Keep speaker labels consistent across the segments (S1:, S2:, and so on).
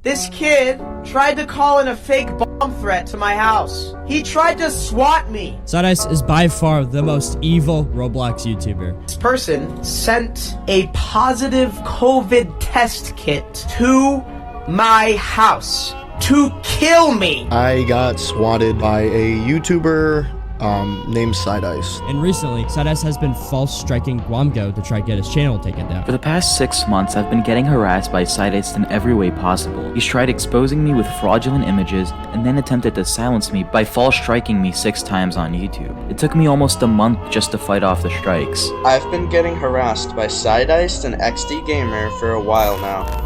S1: This kid tried to call in a fake bomb threat to my house. He tried to swat me.
S2: Sydiced is by far the most evil Roblox YouTuber.
S1: This person sent a positive COVID test kit to my house to kill me.
S3: I got swatted by a YouTuber named Sydiced.
S2: And recently, Sydiced has been false striking Guamgo to try to get his channel taken down.
S4: For the past 6 months, I've been getting harassed by Sydiced in every way possible. He's tried exposing me with fraudulent images and then attempted to silence me by false striking me 6 times on YouTube. It took me almost a month just to fight off the strikes.
S5: I've been getting harassed by Sydiced and XD Gamer for a while now.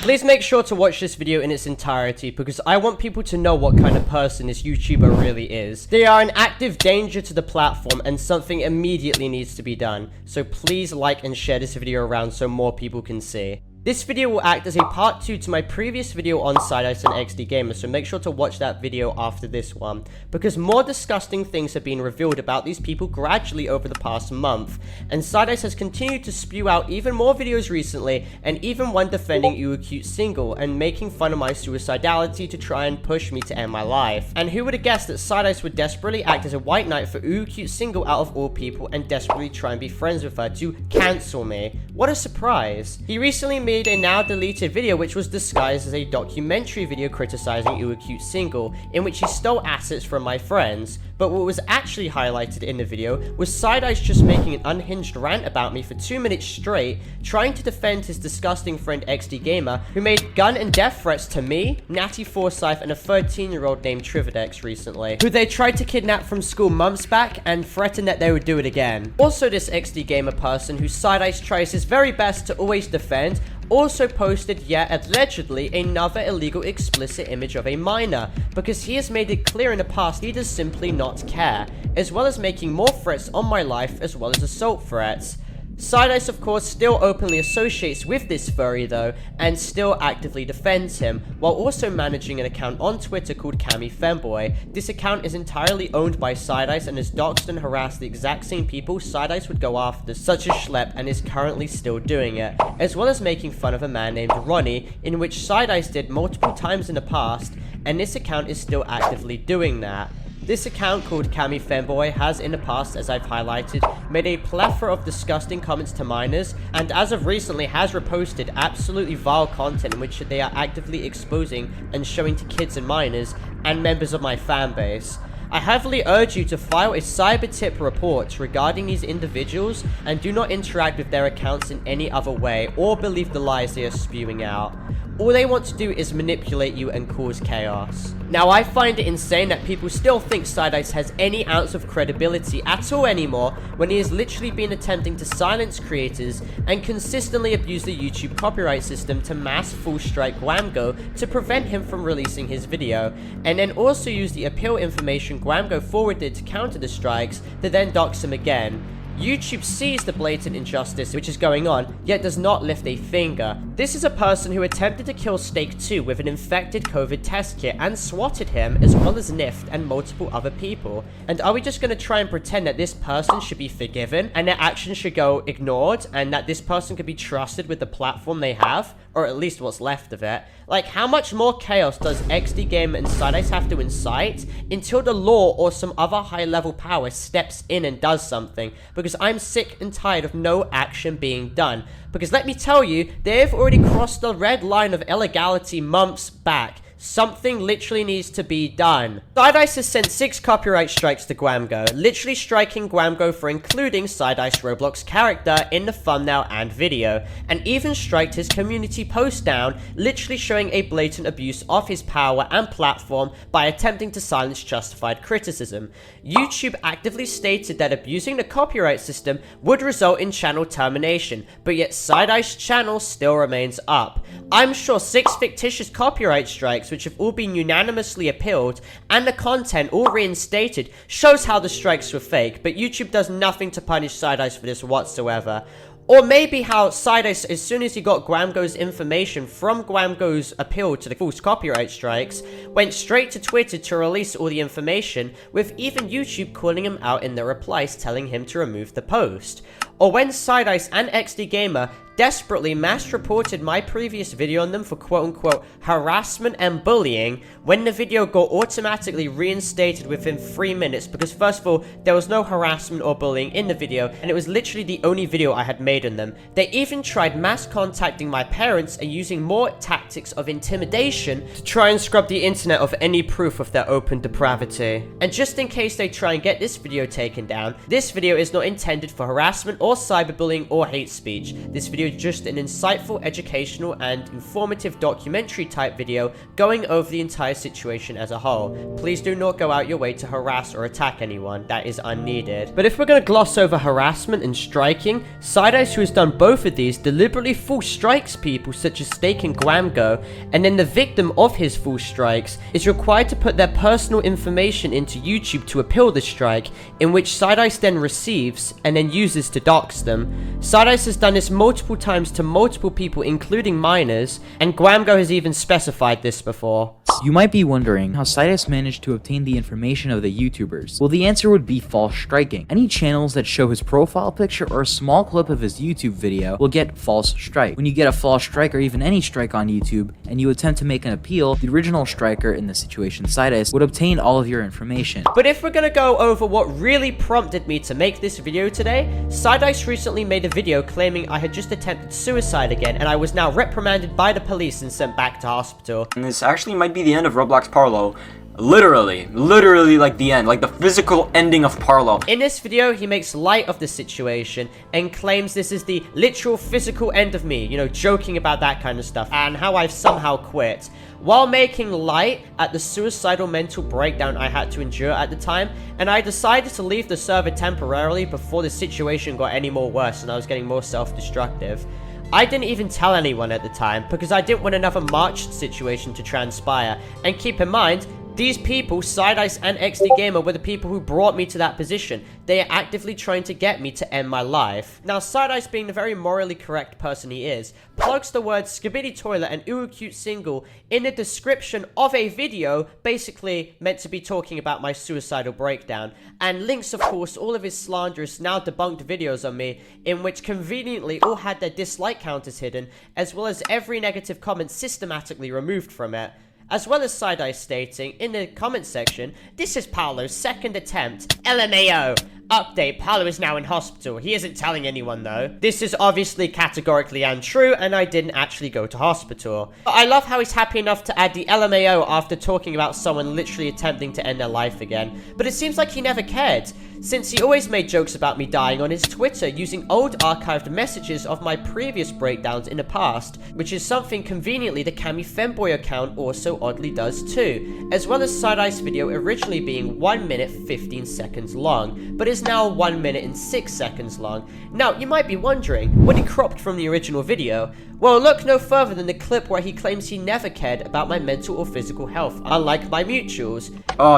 S6: Please make sure to watch this video in its entirety because I want people to know what kind of person this YouTuber really is. They are an active danger to the platform and something immediately needs to be done. So please like and share this video around so more people can see. This video will act as a part 2 to my previous video on Sydiced and XD Gamer, so make sure to watch that video after this one, because more disgusting things have been revealed about these people gradually over the past month, and Sydiced has continued to spew out even more videos recently, and even one defending UwuCuteSingle and making fun of my suicidality to try and push me to end my life. And who would have guessed that Sydiced would desperately act as a white knight for UwuCuteSingle out of all people and desperately try and be friends with her to cancel me? What a surprise. He recently made a now deleted video which was disguised as a documentary video criticizing UwuCuteSingle, in which he stole assets from my friends, but what was actually highlighted in the video was Sydiced just making an unhinged rant about me for 2 minutes straight, trying to defend his disgusting friend XD Gamer, who made gun and death threats to me, Natty Forsyth, and a 13-year-old named Trividex recently, who they tried to kidnap from school months back and threatened that they would do it again. Also, this XD Gamer person, who Sydiced tries his very best to always defend, also posted yet allegedly another illegal explicit image of a minor, because he has made it clear in the past he does simply not care, as well as making more threats on my life as well as assault threats. Sydiced, of course, still openly associates with this furry though, and still actively defends him, while also managing an account on Twitter called Cami Femboy. This account is entirely owned by Sydiced and has doxed and harassed the exact same people Sydiced would go after, such as Schlep, and is currently still doing it, as well as making fun of a man named Ronnie, in which Sydiced did multiple times in the past, and this account is still actively doing that. This account called Cami Femboy has in the past, as I've highlighted, made a plethora of disgusting comments to minors, and as of recently has reposted absolutely vile content in which they are actively exposing and showing to kids and minors and members of my fanbase. I heavily urge you to file a cyber tip report regarding these individuals and do not interact with their accounts in any other way or believe the lies they are spewing out. All they want to do is manipulate you and cause chaos. Now, I find it insane that people still think Sydiced has any ounce of credibility at all anymore when he has literally been attempting to silence creators and consistently abuse the YouTube copyright system to mass full strike Guamgo to prevent him from releasing his video, and then also use the appeal information Guamgo forwarded to counter the strikes to then dox him again. YouTube sees the blatant injustice which is going on, yet does not lift a finger. This is a person who attempted to kill Stake 2 with an infected COVID test kit and swatted him, as well as Nift and multiple other people. And are we just going to try and pretend that this person should be forgiven and their actions should go ignored and that this person could be trusted with the platform they have? Or at least what's left of it? Like, how much more chaos does XD Gamer and Sydiced have to incite until the law or some other high-level power steps in and does something? Because I'm sick and tired of no action being done. Because let me tell you, they've already crossed the red line of illegality months back. Something literally needs to be done. Sydiced has sent 6 copyright strikes to Guamgo, literally striking Guamgo for including Sydiced Roblox character in the thumbnail and video, and even striked his community post down, literally showing a blatant abuse of his power and platform by attempting to silence justified criticism. YouTube actively stated that abusing the copyright system would result in channel termination, but yet Sydiced's channel still remains up. I'm sure 6 fictitious copyright strikes, which have all been unanimously appealed, and the content all reinstated, shows how the strikes were fake, but YouTube does nothing to punish Sydiced for this whatsoever. Or maybe how Sydiced, as soon as he got Guamgo's information from Guamgo's appeal to the false copyright strikes, went straight to Twitter to release all the information, with even YouTube calling him out in their replies telling him to remove the post. Or when Sydiced and XD Gamer desperately mass reported my previous video on them for quote-unquote harassment and bullying, when the video got automatically reinstated within 3 minutes because first of all, there was no harassment or bullying in the video, and it was literally the only video I had made on them. They even tried mass contacting my parents and using more tactics of intimidation to try and scrub the internet of any proof of their open depravity. And just in case they try and get this video taken down, this video is not intended for harassment or cyberbullying or hate speech. This video is just an insightful, educational, and informative documentary type video going over the entire situation as a whole. Please do not go out your way to harass or attack anyone. That is unneeded. But if we're going to gloss over harassment and striking, Sydiced, who has done both of these, deliberately false strikes people such as Steak and Guamgo, and then the victim of his false strikes is required to put their personal information into YouTube to appeal the strike, in which Sydiced then receives and then uses to dox them. Sydiced has done this multiple times to multiple people, including minors, and Guamgo has even specified this before.
S4: You might be wondering how Sydiced managed to obtain the information of the YouTubers. Well, the answer would be false striking. Any channels that show his profile picture or a small clip of his YouTube video will get false strike. When you get a false strike or even any strike on YouTube and you attempt to make an appeal, the original striker, in this situation Sydiced, would obtain all of your information.
S6: But if we're gonna go over what really prompted me to make this video today, Sydiced recently made a video claiming I had just attempted suicide again and I was now reprimanded by the police and sent back to hospital.
S7: And this actually might be the end of Roblox Parlo. Literally like the end, like the physical ending of Parlo.
S6: In this video, he makes light of the situation and claims this is the literal physical end of me, you know, joking about that kind of stuff and how I've somehow quit, while making light at the suicidal mental breakdown I had to endure at the time. And I decided to leave the server temporarily before the situation got any more worse and I was getting more self-destructive. I didn't even tell anyone at the time because I didn't want another March situation to transpire. And keep in mind, these people, Sydiced and XD Gamer, were the people who brought me to that position. They are actively trying to get me to end my life. Now, Sydiced, being the very morally correct person he is, plugs the words Skibidi Toilet and UwuCuteSingle in the description of a video, basically meant to be talking about my suicidal breakdown, and links, of course, all of his slanderous, now debunked videos on me, in which conveniently all had their dislike counters hidden, as well as every negative comment systematically removed from it. As well as Sydiced stating in the comment section, "This is Parlo's second attempt. LMAO. Update, Parlo is now in hospital. He isn't telling anyone though." This is obviously categorically untrue and I didn't actually go to hospital. But I love how he's happy enough to add the LMAO after talking about someone literally attempting to end their life again. But it seems like he never cared, since he always made jokes about me dying on his Twitter using old archived messages of my previous breakdowns in the past, which is something conveniently the Cami Femboy account also oddly does too, as well as Sydiced's video originally being 1 minute 15 seconds long, but is now 1 minute and 6 seconds long. Now, you might be wondering, what he cropped from the original video? Well, look no further than the clip where he claims he never cared about my mental or physical health, unlike my mutuals.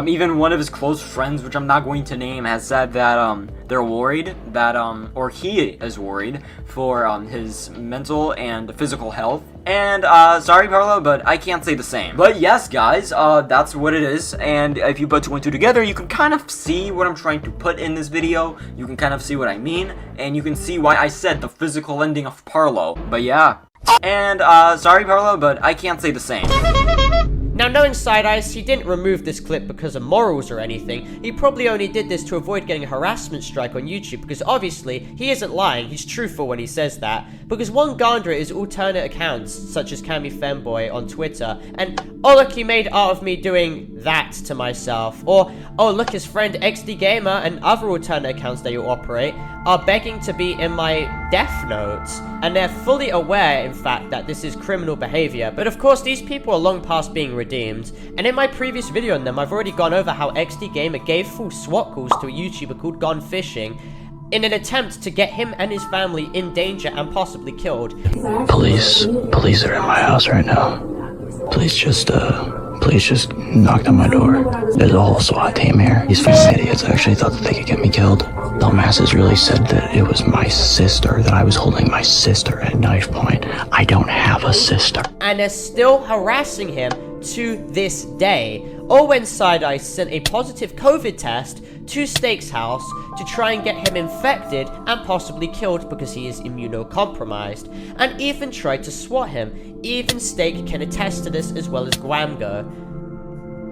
S7: Even one of his close friends, which I'm not going to name, has said that they're worried that or he is worried for his mental and physical health. And sorry Parlo, but I can't say the same. But yes guys, that's what it is, and if you put 2 and 2 together, you can kind of see what I'm trying to put in this video. You can kind of see what I mean, and you can see why I said the physical ending of Parlo. But yeah. And sorry Parlo, but I can't say the same.
S6: Now, knowing Sydiced, he didn't remove this clip because of morals or anything. He probably only did this to avoid getting a harassment strike on YouTube, because obviously, he isn't lying, he's truthful when he says that. Because one Gandra is alternate accounts, such as Cami Femboy on Twitter, and oh look, he made art of me doing that to myself. Or, oh look, his friend XD Gamer and other alternate accounts that you operate are begging to be in my death notes. And they're fully aware, in fact, that this is criminal behavior. But of course, these people are long past being redeemed. And in my previous video on them, I've already gone over how XD Gamer gave full SWAT calls to a YouTuber called Gone Fishing in an attempt to get him and his family in danger and possibly killed.
S8: Police are in my house right now. Please just knock on my door. There's a whole SWAT team here. These fucking idiots actually thought that they could get me killed. Dumbasses really said that it was my sister, that I was holding my sister at knife point. I don't have a sister.
S6: And they're still harassing him to this day. Or when Sydiced sent a positive COVID test to Steak's house to try and get him infected and possibly killed because he is immunocompromised, and even tried to swat him. Even Steak can attest to this, as well as Guamgo.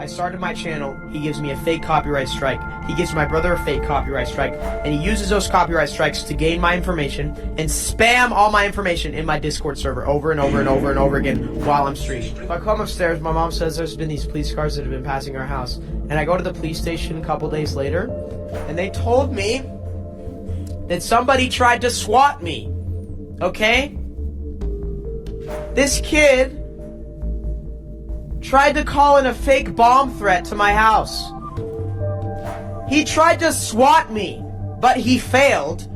S1: I started my channel, he gives me a fake copyright strike, he gives my brother a fake copyright strike, and he uses those copyright strikes to gain my information and spam all my information in my Discord server over and over and over and over again while I'm streaming. If I come upstairs, my mom says there's been these police cars that have been passing our house, and I go to the police station a couple days later, and they told me that somebody tried to swat me, okay? This kid tried to call in a fake bomb threat to my house. He tried to swat me, but he failed.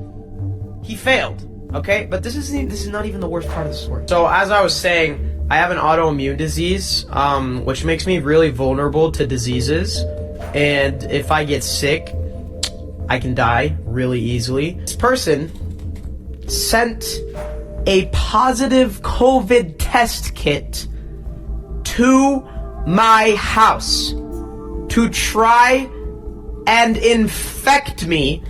S1: He failed, okay? But this is not even the worst part of the story. So as I was saying, I have an autoimmune disease, which makes me really vulnerable to diseases. And if I get sick, I can die really easily. This person sent a positive COVID test kit to my house to try and infect me,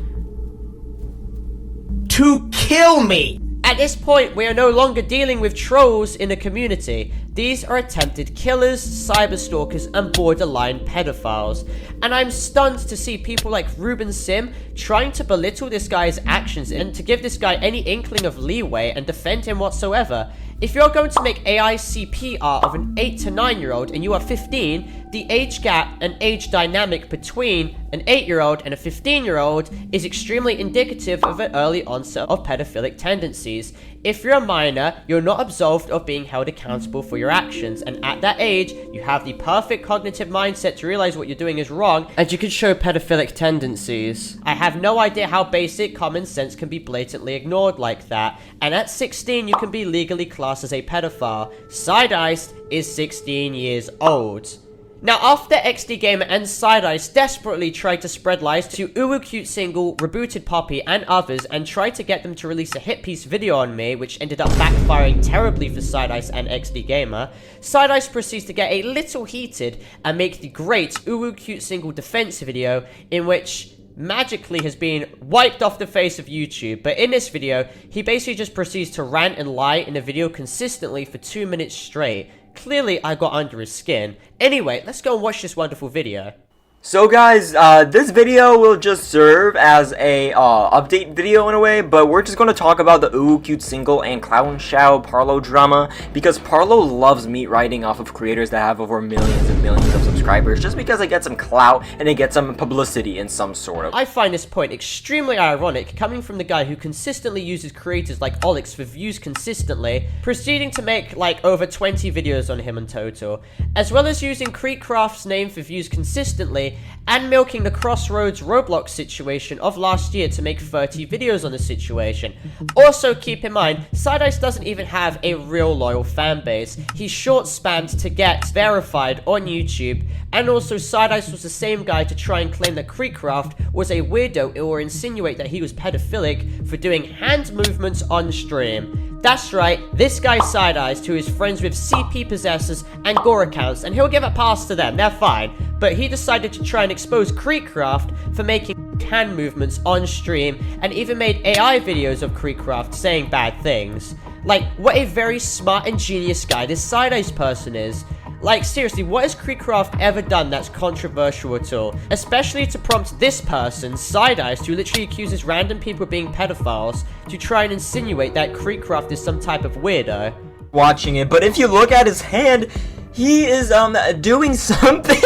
S1: to kill me.
S6: At this point, we are no longer dealing with trolls in the community. These are attempted killers, cyberstalkers, and borderline pedophiles. And I'm stunned to see people like Ruben Sim trying to belittle this guy's actions and to give this guy any inkling of leeway and defend him whatsoever. If you're going to make AI CPR of an 8 to 9-year-old and you are 15, the age gap and age dynamic between an 8-year-old and a 15-year-old is extremely indicative of an early onset of pedophilic tendencies. If you're a minor, you're not absolved of being held accountable for your actions, and at that age, you have the perfect cognitive mindset to realize what you're doing is wrong, and you can show pedophilic tendencies. I have no idea how basic common sense can be blatantly ignored like that, and at 16, you can be legally classed as a pedophile. Sydiced is 16 years old. Now, after XD Gamer and Sydiced desperately tried to spread lies to UwuCuteSingle, Rebooted Poppy, and others, and tried to get them to release a hit piece video on me, which ended up backfiring terribly for Sydiced and XD Gamer, Sydiced proceeds to get a little heated and make the great UwuCuteSingle defense video, in which magically has been wiped off the face of YouTube. But in this video, he basically just proceeds to rant and lie in a video consistently for 2 minutes straight. Clearly, I got under his skin. Anyway, let's go and watch this wonderful video.
S7: So guys, this video will just serve as a update video in a way, but we're just going to talk about the UwuCuteSingle and Clown Shao Parlo drama, because Parlo loves meat riding off of creators that have over millions and millions of subscribers, just because it gets some clout and it gets some publicity in some sort of.
S6: I find this point extremely ironic, coming from the guy who consistently uses creators like Olix for views consistently, proceeding to make like over 20 videos on him in total, as well as using Creekcraft's name for views consistently, and milking the Crossroads Roblox situation of last year to make 30 videos on the situation. Also, keep in mind, Sydiced doesn't even have a real loyal fan base. He's short-spanned to get verified on YouTube, and also Sydiced was the same guy to try and claim that Creekcraft was a weirdo or insinuate that he was pedophilic for doing hand movements on stream. That's right, this guy Sydiced, who is friends with CP possessors and gore accounts, and he'll give a pass to them, they're fine, but he decided to try and expose Creekcraft for making hand movements on stream, and even made AI videos of Creekcraft saying bad things. Like, what a very smart and genius guy this Sydiced person is. Like, seriously, what has Creekcraft ever done that's controversial at all? Especially to prompt this person, Sydiced, who literally accuses random people of being pedophiles, to try and insinuate that Creekcraft is some type of weirdo.
S7: Watching it, but if you look at his hand, he is doing something.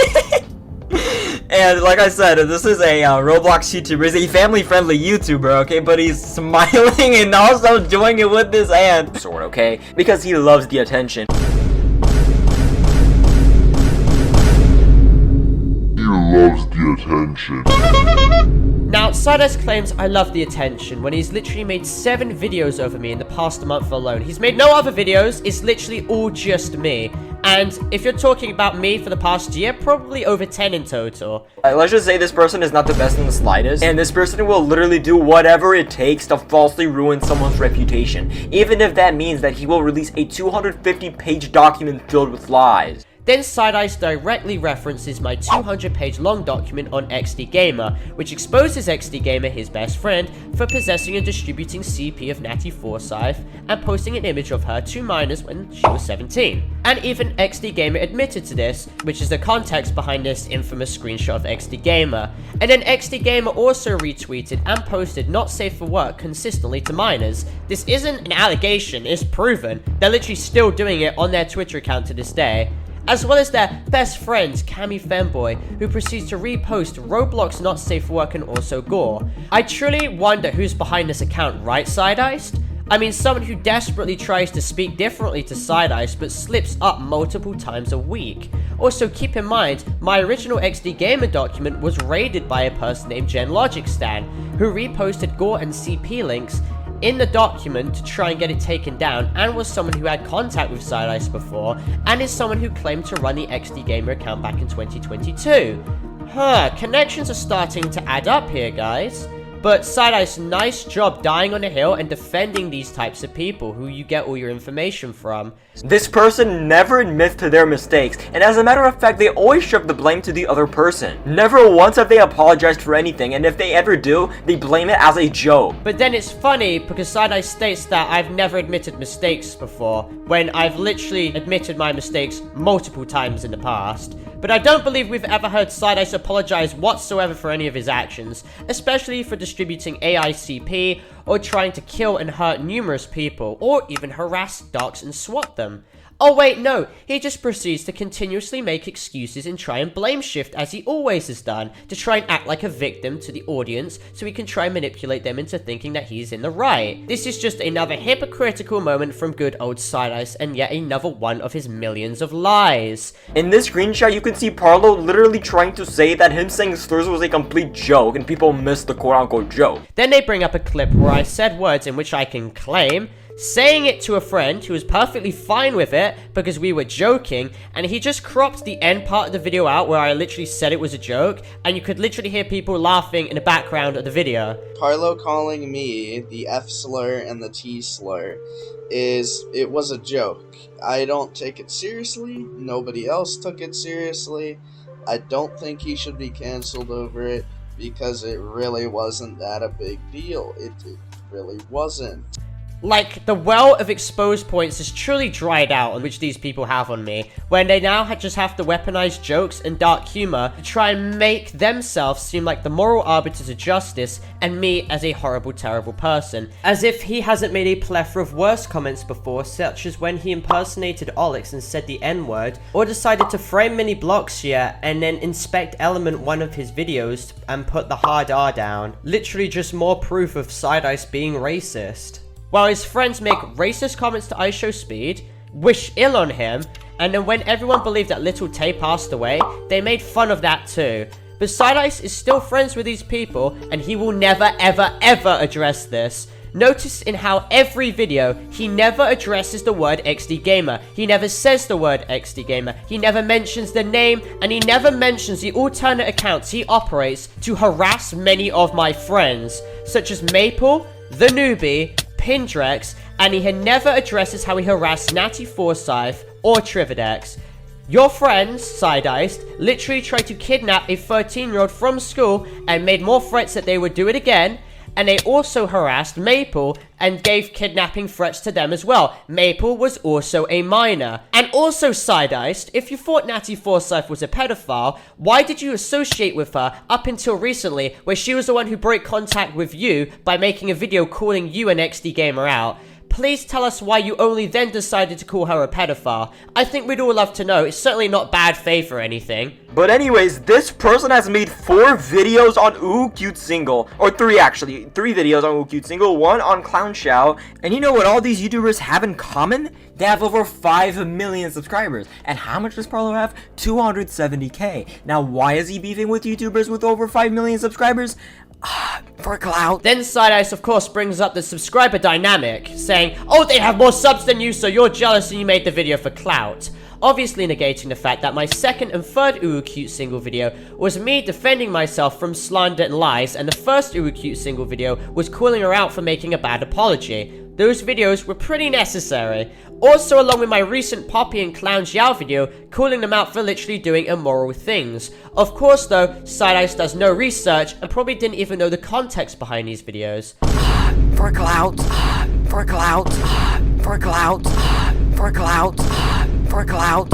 S7: And like I said, this is a Roblox YouTuber. He's a family-friendly YouTuber, okay? But he's smiling and also doing it with his hand, sort of, okay? Because he loves the attention.
S9: Loves the attention.
S6: Now, Sydiced claims I love the attention when he's literally made 7 videos over me in the past month alone. He's made no other videos, it's literally all just me. And if you're talking about me for the past year, probably over 10 in total.
S7: Let's just say this person is not the best in the slightest, and this person will literally do whatever it takes to falsely ruin someone's reputation, even if that means that he will release a 250-page document filled with lies.
S6: Then Sydiced directly references my 200-page long document on XD Gamer, which exposes XD Gamer, his best friend, for possessing and distributing CP of Natty Forsyth and posting an image of her to minors when she was 17. And even XD Gamer admitted to this, which is the context behind this infamous screenshot of XD Gamer. And then XD Gamer also retweeted and posted not safe for work consistently to minors. This isn't an allegation, it's proven. They're literally still doing it on their Twitter account to this day. As well as their best friends, Cammy Femboy, who proceeds to repost Roblox not safe for work and also gore. I truly wonder who's behind this account, right, Sydiced? I mean, someone who desperately tries to speak differently to Sydiced but slips up multiple times a week. Also, keep in mind, my original XD Gamer document was raided by a person named GenLogicStan, who reposted gore and CP links in the document to try and get it taken down, and was someone who had contact with Sydiced before, and is someone who claimed to run the XD Gamer account back in 2022. Connections are starting to add up here, guys. But Sydiced, nice job dying on a hill and defending these types of people who you get all your information from.
S7: This person never admits to their mistakes, and as a matter of fact, they always shove the blame to the other person. Never once have they apologized for anything, and if they ever do, they blame it as a joke.
S6: But then it's funny, because Sydiced states that I've never admitted mistakes before, when I've literally admitted my mistakes multiple times in the past. But I don't believe we've ever heard Sydiced apologize whatsoever for any of his actions, especially for distributing AICP, or trying to kill and hurt numerous people, or even harass, dox, and swat them. Oh wait, no, he just proceeds to continuously make excuses and try and blame shift as he always has done, to try and act like a victim to the audience so he can try and manipulate them into thinking that he's in the right. This is just another hypocritical moment from good old Sydiced, and yet another one of his millions of lies.
S7: In this screenshot, you can see Parlo literally trying to say that him saying slurs was a complete joke, and people missed the quote-unquote joke.
S6: Then they bring up a clip where I said words in which I can claim, saying it to a friend who was perfectly fine with it because we were joking, and he just cropped the end part of the video out where I literally said it was a joke, and you could literally hear people laughing in the background of the video.
S5: Parlo calling me the F slur and the T slur it was a joke. I don't take it seriously. Nobody else took it seriously. I don't think he should be canceled over it because it really wasn't that a big deal. It really wasn't.
S6: Like, the well of exposed points is truly dried out, which these people have on me, when they now just have to weaponize jokes and dark humor to try and make themselves seem like the moral arbiters of justice, and me as a horrible, terrible person. As if he hasn't made a plethora of worse comments before, such as when he impersonated Olix and said the N-word, or decided to frame mini blocks here and then inspect element one of his videos and put the hard R down. Literally just more proof of Sydiced being racist. While his friends make racist comments to IShowSpeed, wish ill on him, and then when everyone believed that Little Tay passed away, they made fun of that too. But Sydiced is still friends with these people, and he will never ever ever address this. Notice in how every video, he never addresses the word XD Gamer. He never says the word XD Gamer. He never mentions the name, and he never mentions the alternate accounts he operates to harass many of my friends, such as Maple, The Newbie, Pindrex, and he never addresses how he harassed Natty Forsyth or Trividex. Your friends, Sydiced, literally tried to kidnap a 13-year-old from school and made more threats that they would do it again, and they also harassed Maple and gave kidnapping threats to them as well. Maple was also a minor. And also, Sydiced, if you thought Natty Forsyth was a pedophile, why did you associate with her up until recently, where she was the one who broke contact with you by making a video calling you an XD Gamer out? Please tell us why you only then decided to call her a pedophile. I think we'd all love to know. It's certainly not bad faith or anything.
S7: But anyways, this person has made 4 videos on UwuCuteSingle. Or 3 actually. 3 videos on UwuCuteSingle, 1 on Clown Show. And you know what all these YouTubers have in common? They have over 5 million subscribers. And how much does Parlo have? 270k. Now why is he beefing with YouTubers with over 5 million subscribers? For clout.
S6: Then Sydiced of course brings up the subscriber dynamic, saying, oh, they have more subs than you, so you're jealous and you made the video for clout. obviously negating the fact that my second and third UwuCuteSingle video was me defending myself from slander and lies, and the first UwuCuteSingle video was calling her out for making a bad apology. Those videos were pretty necessary. Also, along with my recent Poppy and Clown Xiao video, calling them out for literally doing immoral things. Of course though, Sydiced does no research and probably didn't even know the context behind these videos.
S8: For clout, for clout, for clout, for clout, for clout.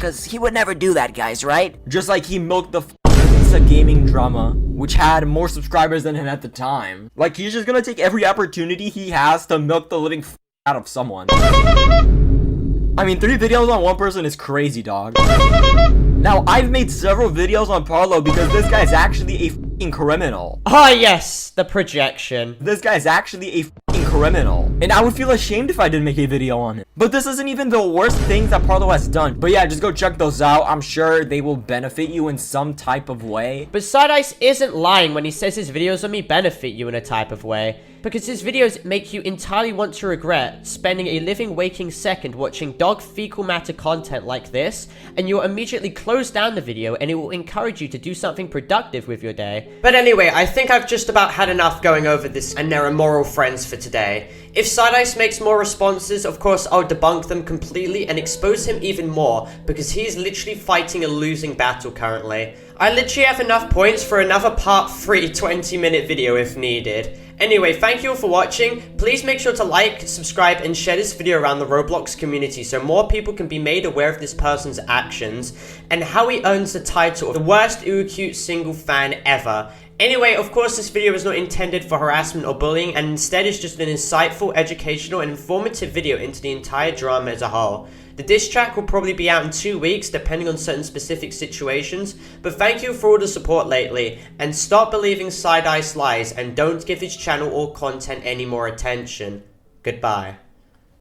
S8: Cause he would never do that, guys, right?
S7: Just like he milked the piece of gaming drama, which had more subscribers than him at the time. Like, he's just gonna take every opportunity he has to milk the living out of someone. I mean, 3 videos on one person is crazy, dog. Now, I've made several videos on Parlo because this guy's actually a f***ing criminal.
S6: Ah yes, the projection.
S7: This guy's actually a f***ing criminal. And I would feel ashamed if I didn't make a video on him. But this isn't even the worst things that Parlo has done. But yeah, just go check those out. I'm sure they will benefit you in some type of way.
S6: But Sydiced isn't lying when he says his videos on me benefit you in a type of way. Because his videos make you entirely want to regret spending a living waking second watching dog fecal matter content like this, and you'll immediately close down the video and it will encourage you to do something productive with your day. But anyway, I think I've just about had enough going over this and their immoral friends for today. If Sydiced makes more responses, of course I'll debunk them completely and expose him even more, because he's literally fighting a losing battle currently. I literally have enough points for another part 3 20-minute video if needed. Anyway, thank you all for watching. Please make sure to like, subscribe, and share this video around the Roblox community so more people can be made aware of this person's actions and how he earns the title of the worst UwuCuteSingle fan ever. Anyway, of course this video is not intended for harassment or bullying, and instead is just an insightful, educational, and informative video into the entire drama as a whole. The diss track will probably be out in 2 weeks, depending on certain specific situations, but thank you for all the support lately, and stop believing Sydiced lies, and don't give his channel or content any more attention. Goodbye.